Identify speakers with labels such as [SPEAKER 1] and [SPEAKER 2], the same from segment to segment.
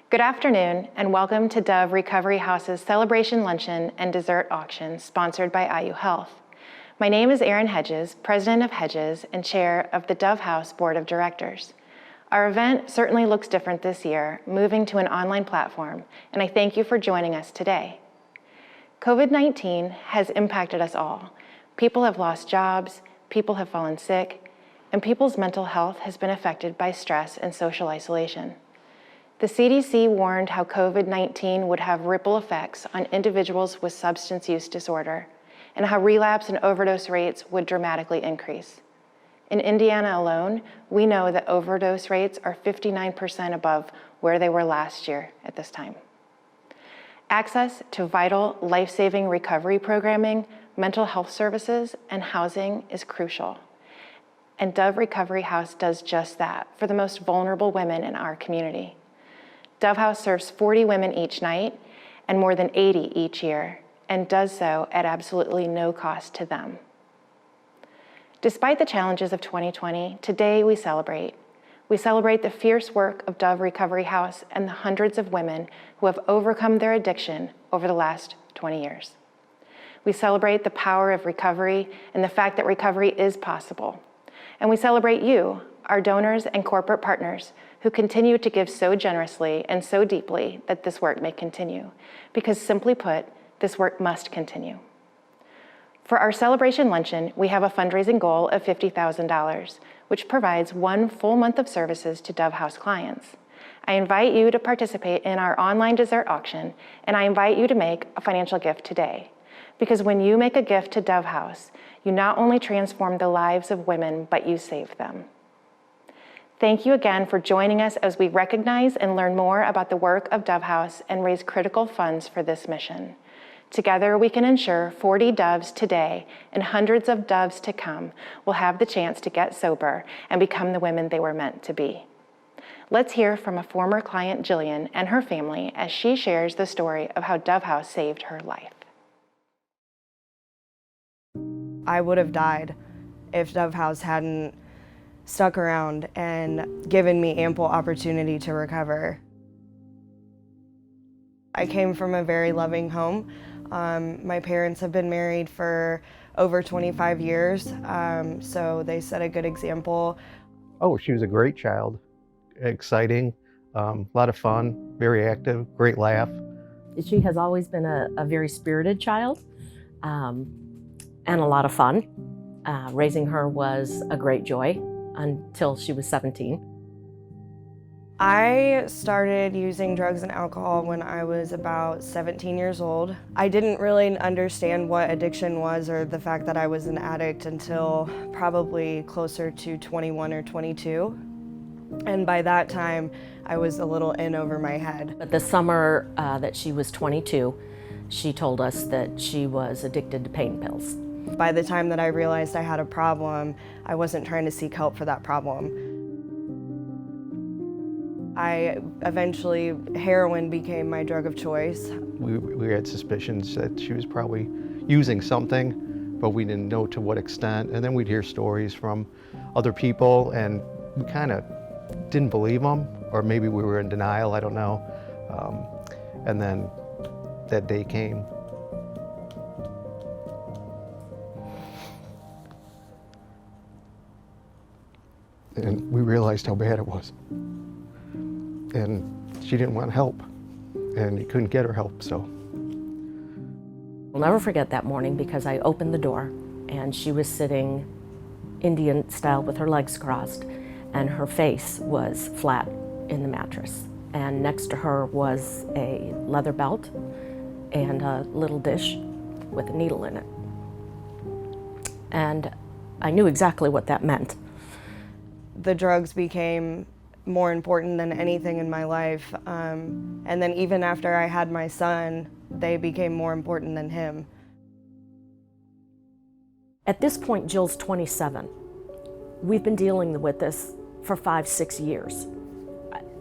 [SPEAKER 1] Good afternoon, and welcome to Dove Recovery House's Celebration Luncheon and Dessert Auction, sponsored by IU Health. My name is Erin Hedges, President of Hedges and Chair of the Dove House Board of Directors. Our event certainly looks different this year, moving to an online platform, and I thank you for joining us today. COVID-19 has impacted us all. People have lost jobs, people have fallen sick, and people's mental health has been affected by stress and social isolation. The CDC warned how COVID-19 would have ripple effects on individuals with substance use disorder and how relapse and overdose rates would dramatically increase. In Indiana alone, we know that overdose rates are 59% above where they were last year at this time. Access to vital, life-saving recovery programming, mental health services, and housing is crucial. And Dove Recovery House does just that for the most vulnerable women in our community. Dove House serves 40 women each night and more than 80 each year, and does so at absolutely no cost to them. Despite the challenges of 2020, today we celebrate. We celebrate the fierce work of Dove Recovery House and the hundreds of women who have overcome their addiction over the last 20 years. We celebrate the power of recovery and the fact that recovery is possible. And we celebrate you, our donors and corporate partners, who continue to give so generously and so deeply that this work may continue. Because simply put, this work must continue. For our celebration luncheon, we have a fundraising goal of $50,000, which provides one full month of services to Dove House clients. I invite you to participate in our online dessert auction, and I invite you to make a financial gift today. Because when you make a gift to Dove House, you not only transform the lives of women, but you save them. Thank you again for joining us as we recognize and learn more about the work of Dove House and raise critical funds for this mission. Together, we can ensure 40 doves today and hundreds of doves to come will have the chance to get sober and become the women they were meant to be. Let's hear from a former client, Jillian, and her family as she shares the story of how Dove House saved her life.
[SPEAKER 2] I would have died if Dove House hadn't stuck around and given me ample opportunity to recover. I came from a very loving home. My parents have been married for over 25 years, so they set a good example.
[SPEAKER 3] Oh, she was a great child, exciting, a lot of fun, very active, great laugh.
[SPEAKER 4] She has always been a very spirited child and a lot of fun. Raising her was a great joy until she was 17.
[SPEAKER 2] I started using drugs and alcohol when I was about 17 years old. I didn't really understand what addiction was or the fact that I was an addict until probably closer to 21 or 22. And by that time, I was a little in over my head.
[SPEAKER 4] But the summer that she was 22, she told us that she was addicted to pain pills.
[SPEAKER 2] By the time that I realized I had a problem, I wasn't trying to seek help for that problem. Heroin became my drug of choice.
[SPEAKER 3] We had suspicions that she was probably using something, but we didn't know to what extent. And then we'd hear stories from other people, and we kind of didn't believe them, or maybe we were in denial, I don't know. And then that day came. And we realized how bad it was. And she didn't want help, and you couldn't get her help, so.
[SPEAKER 4] I'll never forget that morning because I opened the door and she was sitting Indian style with her legs crossed, and her face was flat in the mattress. And next to her was a leather belt and a little dish with a needle in it. And I knew exactly what that meant.
[SPEAKER 2] The drugs became more important than anything in my life. And then even after I had my son, they became more important than him.
[SPEAKER 4] At this point, Jill's 27. We've been dealing with this for 5-6 years.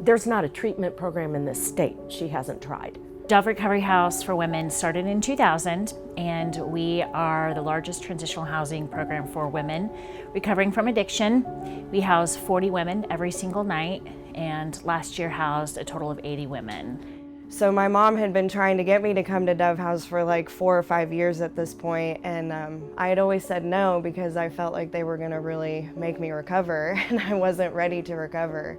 [SPEAKER 4] There's not a treatment program in this state she hasn't tried.
[SPEAKER 5] Dove Recovery House for Women started in 2000, and we are the largest transitional housing program for women recovering from addiction. We house 40 women every single night, and last year housed a total of 80 women.
[SPEAKER 2] So my mom had been trying to get me to come to Dove House for like 4 or 5 years at this point, and I had always said no because I felt like they were gonna really make me recover, and I wasn't ready to recover.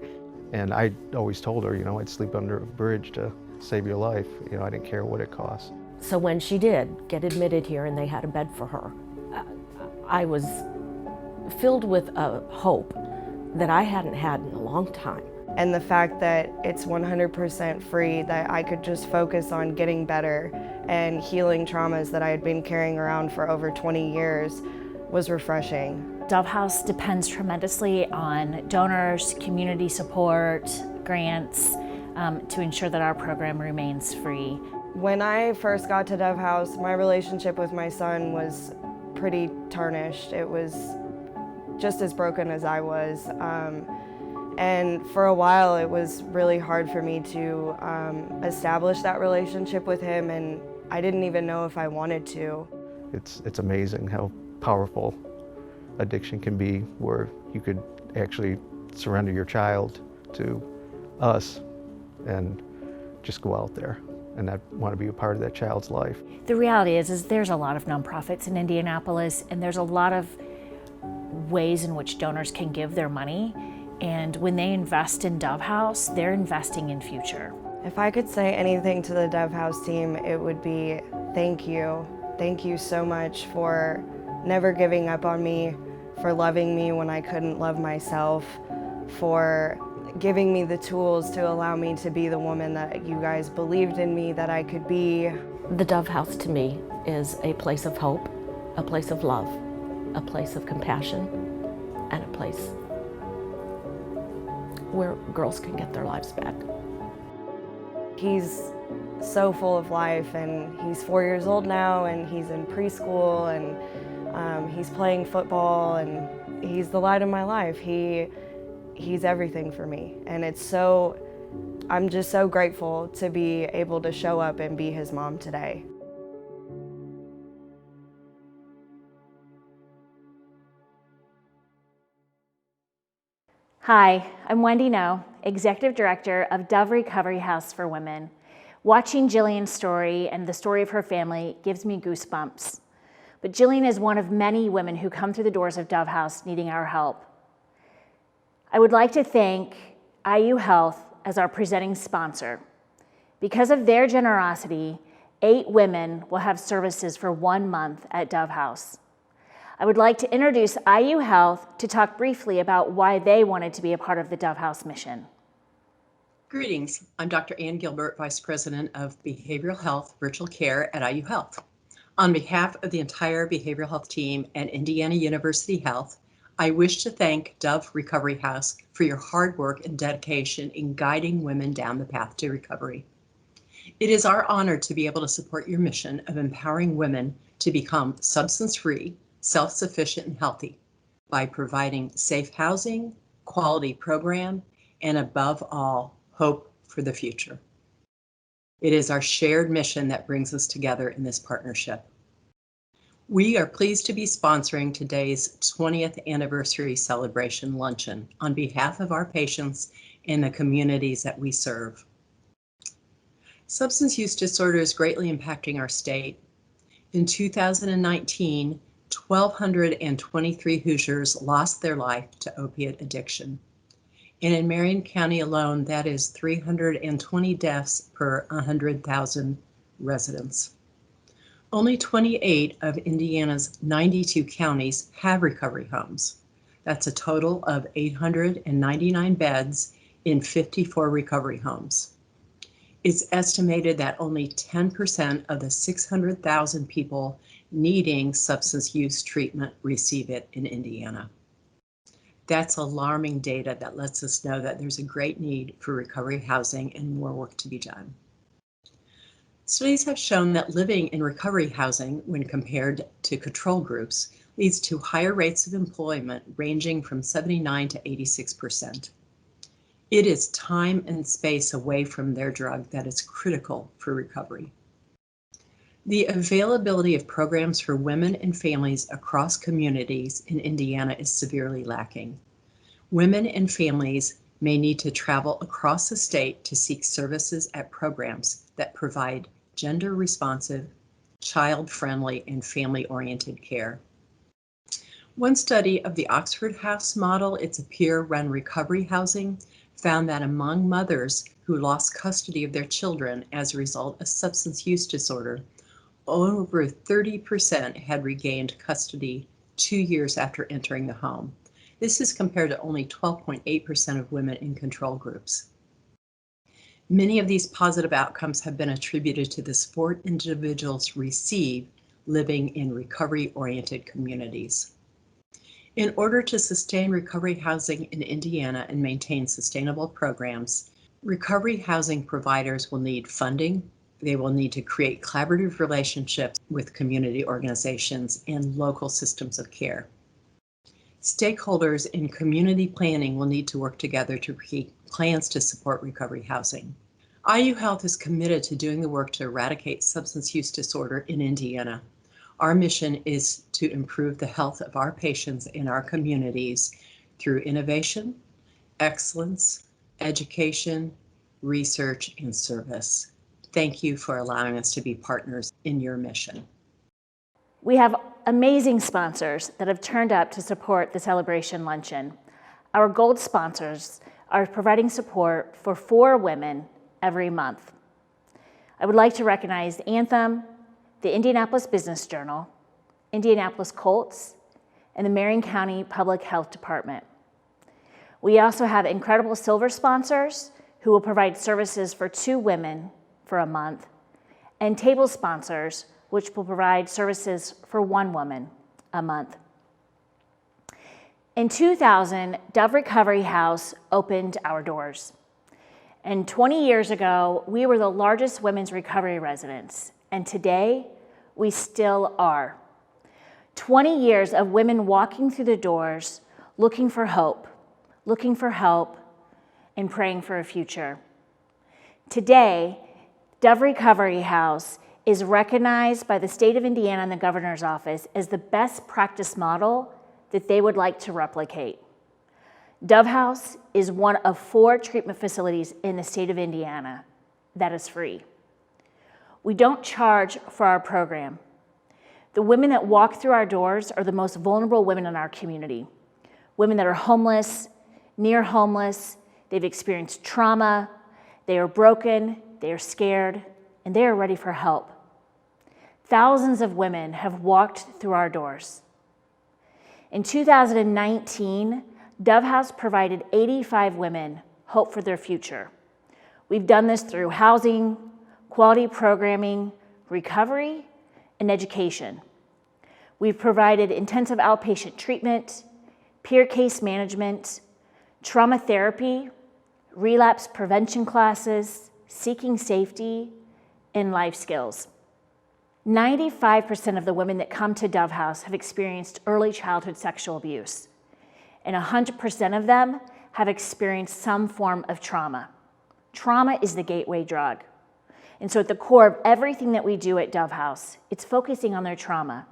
[SPEAKER 3] And I always told her, you know, I'd sleep under a bridge to save your life. You know, I didn't care what it cost.
[SPEAKER 4] So when she did get admitted here and they had a bed for her, I was filled with a hope that I hadn't had in a long time.
[SPEAKER 2] And the fact that it's 100% free, that I could just focus on getting better and healing traumas that I had been carrying around for over 20 years was refreshing.
[SPEAKER 5] Dove House depends tremendously on donors, community support, grants, to ensure that our program remains free.
[SPEAKER 2] When I first got to Dove House, my relationship with my son was pretty tarnished. It was just as broken as I was. And for a while, it was really hard for me to establish that relationship with him, and I didn't even know if I wanted to.
[SPEAKER 3] It's amazing how powerful addiction can be, where you could actually surrender your child to us and just go out there and not want to be a part of that child's life.
[SPEAKER 5] The reality is there's a lot of nonprofits in Indianapolis, and there's a lot of ways in which donors can give their money. And when they invest in Dove House, they're investing in future.
[SPEAKER 2] If I could say anything to the Dove House team, it would be thank you. Thank you so much for never giving up on me, for loving me when I couldn't love myself, for giving me the tools to allow me to be the woman that you guys believed in me that I could be.
[SPEAKER 4] The Dove House to me is a place of hope, a place of love, a place of compassion, and a place where girls can get their lives back.
[SPEAKER 2] He's so full of life, and he's 4 years old now, and he's in preschool, and he's playing football, and he's the light of my life. He's everything for me, and I'm just so grateful to be able to show up and be his mom today.
[SPEAKER 5] Hi, I'm Wendy No, Executive Director of Dove Recovery House for Women. Watching Jillian's story and the story of her family gives me goosebumps. But Jillian is one of many women who come through the doors of Dove House needing our help. I would like to thank IU Health as our presenting sponsor. Because of their generosity, 8 women will have services for 1 month at Dove House. I would like to introduce IU Health to talk briefly about why they wanted to be a part of the Dove House mission.
[SPEAKER 6] Greetings, I'm Dr. Ann Gilbert, Vice President of Behavioral Health Virtual Care at IU Health. On behalf of the entire behavioral health team and Indiana University Health, I wish to thank Dove Recovery House for your hard work and dedication in guiding women down the path to recovery. It is our honor to be able to support your mission of empowering women to become substance-free, self-sufficient, and healthy by providing safe housing, quality program, and above all, hope for the future. It is our shared mission that brings us together in this partnership. We are pleased to be sponsoring today's 20th anniversary celebration luncheon on behalf of our patients and the communities that we serve. Substance use disorder is greatly impacting our state. In 2019, 1,223 Hoosiers lost their life to opiate addiction. And in Marion County alone, that is 320 deaths per 100,000 residents. Only 28 of Indiana's 92 counties have recovery homes. That's a total of 899 beds in 54 recovery homes. It's estimated that only 10% of the 600,000 people needing substance use treatment receive it in Indiana. That's alarming data that lets us know that there's a great need for recovery housing and more work to be done. Studies have shown that living in recovery housing, when compared to control groups, leads to higher rates of employment ranging from 79 to 86%. It is time and space away from their drug that is critical for recovery. The availability of programs for women and families across communities in Indiana is severely lacking. Women and families may need to travel across the state to seek services at programs that provide gender-responsive, child-friendly, and family-oriented care. One study of the Oxford House model, it's a peer-run recovery housing, found that among mothers who lost custody of their children as a result of substance use disorder, over 30% had regained custody 2 years after entering the home. This is compared to only 12.8% of women in control groups. Many of these positive outcomes have been attributed to the support individuals receive living in recovery-oriented communities. In order to sustain recovery housing in Indiana and maintain sustainable programs, recovery housing providers will need funding. They will need to create collaborative relationships with community organizations and local systems of care. Stakeholders in community planning will need to work together to create plans to support recovery housing. IU Health is committed to doing the work to eradicate substance use disorder in Indiana. Our mission is to improve the health of our patients in our communities through innovation, excellence, education, research, and service. Thank you for allowing us to be partners in your mission.
[SPEAKER 5] We have amazing sponsors that have turned up to support the Celebration Luncheon. Our gold sponsors are providing support for 4 women every month. I would like to recognize Anthem, the Indianapolis Business Journal, Indianapolis Colts, and the Marion County Public Health Department. We also have incredible silver sponsors who will provide services for 2 women for a month, and table sponsors which will provide services for 1 woman a month. In 2000, Dove Recovery House opened our doors. And 20 years ago, we were the largest women's recovery residence, and today, we still are. 20 years of women walking through the doors, looking for hope, looking for help, and praying for a future. Today, Dove Recovery House is recognized by the state of Indiana and the governor's office as the best practice model that they would like to replicate. Dove House is one of 4 treatment facilities in the state of Indiana that is free. We don't charge for our program. The women that walk through our doors are the most vulnerable women in our community. Women that are homeless, near homeless, they've experienced trauma, they are broken, they are scared, and they are ready for help. Thousands of women have walked through our doors. In 2019, Dove House provided 85 women hope for their future. We've done this through housing, quality programming, recovery, and education. We've provided intensive outpatient treatment, peer case management, trauma therapy, relapse prevention classes, seeking safety, and life skills. 95% of the women that come to Dove House have experienced early childhood sexual abuse, and 100% of them have experienced some form of trauma. Trauma is the gateway drug. And so at the core of everything that we do at Dove House, it's focusing on their trauma.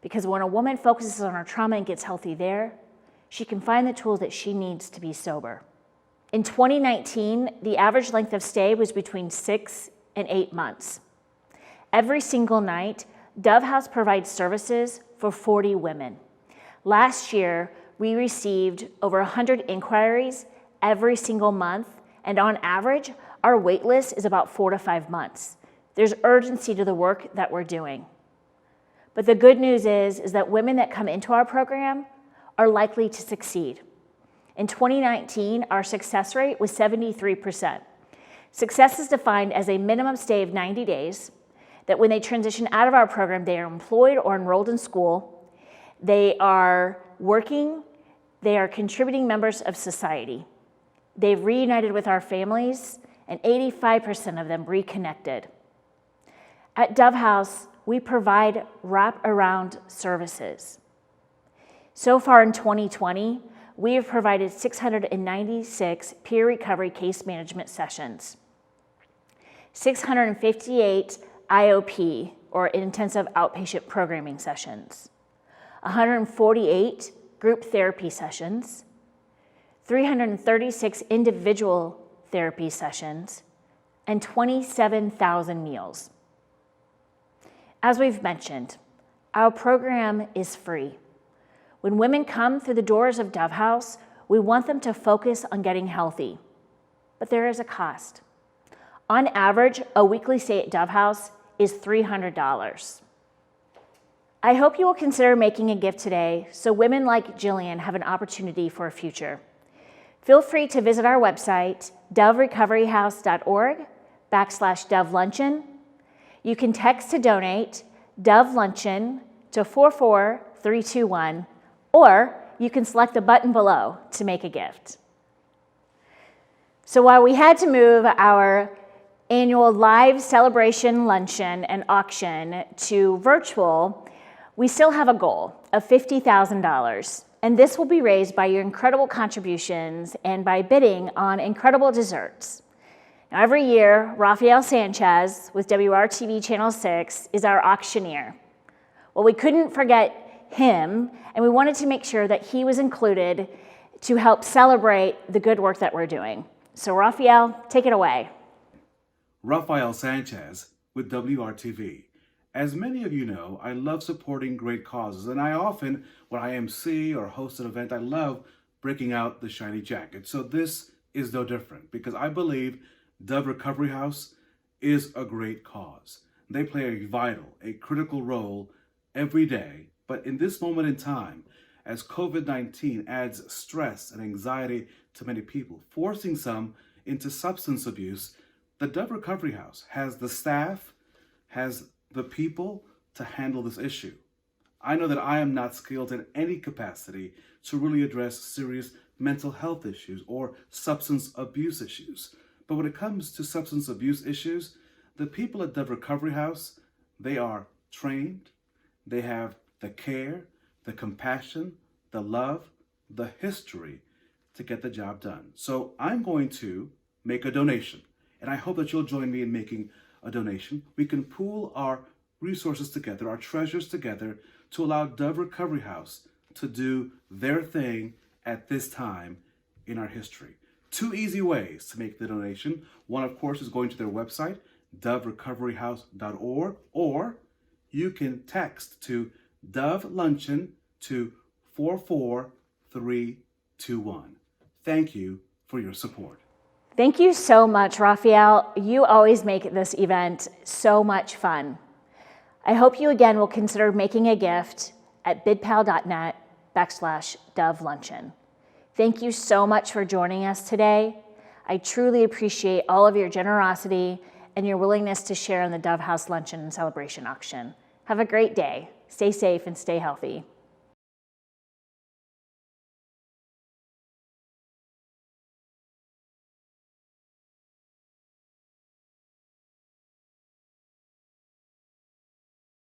[SPEAKER 5] Because when a woman focuses on her trauma and gets healthy there, she can find the tools that she needs to be sober. In 2019, the average length of stay was between 6 and 8 months. Every single night, Dove House provides services for 40 women. Last year, we received over 100 inquiries every single month, and on average, our wait list is about 4 to 5 months. There's urgency to the work that we're doing. But the good news is that women that come into our program are likely to succeed. In 2019, our success rate was 73%. Success is defined as a minimum stay of 90 days, that when they transition out of our program, they are employed or enrolled in school, they are working, they are contributing members of society. They've reunited with our families, and 85% of them reconnected. At Dove House, we provide wrap-around services. So far in 2020, we have provided 696 peer recovery case management sessions, 658 IOP, or intensive outpatient programming sessions, 148 group therapy sessions, 336 individual therapy sessions, and 27,000 meals. As we've mentioned, our program is free. When women come through the doors of Dove House, we want them to focus on getting healthy, but there is a cost. On average, a weekly stay at Dove House is $300. I hope you will consider making a gift today so women like Jillian have an opportunity for a future. Feel free to visit our website, doverecoveryhouse.org/Dove Luncheon. You can text to donate Dove Luncheon to 44321, or you can select the button below to make a gift. So while we had to move our annual live celebration luncheon and auction to virtual, we still have a goal of $50,000, and this will be raised by your incredible contributions and by bidding on incredible desserts. Now, every year, Raphael Sanchez with WRTV Channel 6 is our auctioneer. Well, we couldn't forget him, and we wanted to make sure that he was included to help celebrate the good work that we're doing. So Raphael, take it away.
[SPEAKER 7] Raphael Sanchez with WRTV. As many of you know, I love supporting great causes, and I often, when I MC or host an event, I love breaking out the shiny jacket. So this is no different, because I believe Dove Recovery House is a great cause. They play a vital, a critical role every day, but in this moment in time, as COVID-19 adds stress and anxiety to many people, forcing some into substance abuse, the Dove Recovery House has the staff, has the people to handle this issue. I know that I am not skilled in any capacity to really address serious mental health issues or substance abuse issues. But when it comes to substance abuse issues, the people at Dove Recovery House, they are trained, they have the care, the compassion, the love, the history to get the job done. So I'm going to make a donation, and I hope that you'll join me in making a donation. We can pool our resources together, our treasures together, to allow Dove Recovery House to do their thing at this time in our history. Two easy ways to make the donation. One, of course, is going to their website, doverecoveryhouse.org, or you can text to Dove Luncheon to 44321. Thank you for your support.
[SPEAKER 5] Thank you so much, Raphael. You always make this event so much fun. I hope you again will consider making a gift at bidpal.net/Dove Luncheon. Thank you so much for joining us today. I truly appreciate all of your generosity and your willingness to share in the Dove House Luncheon and Celebration Auction. Have a great day. Stay safe and stay healthy.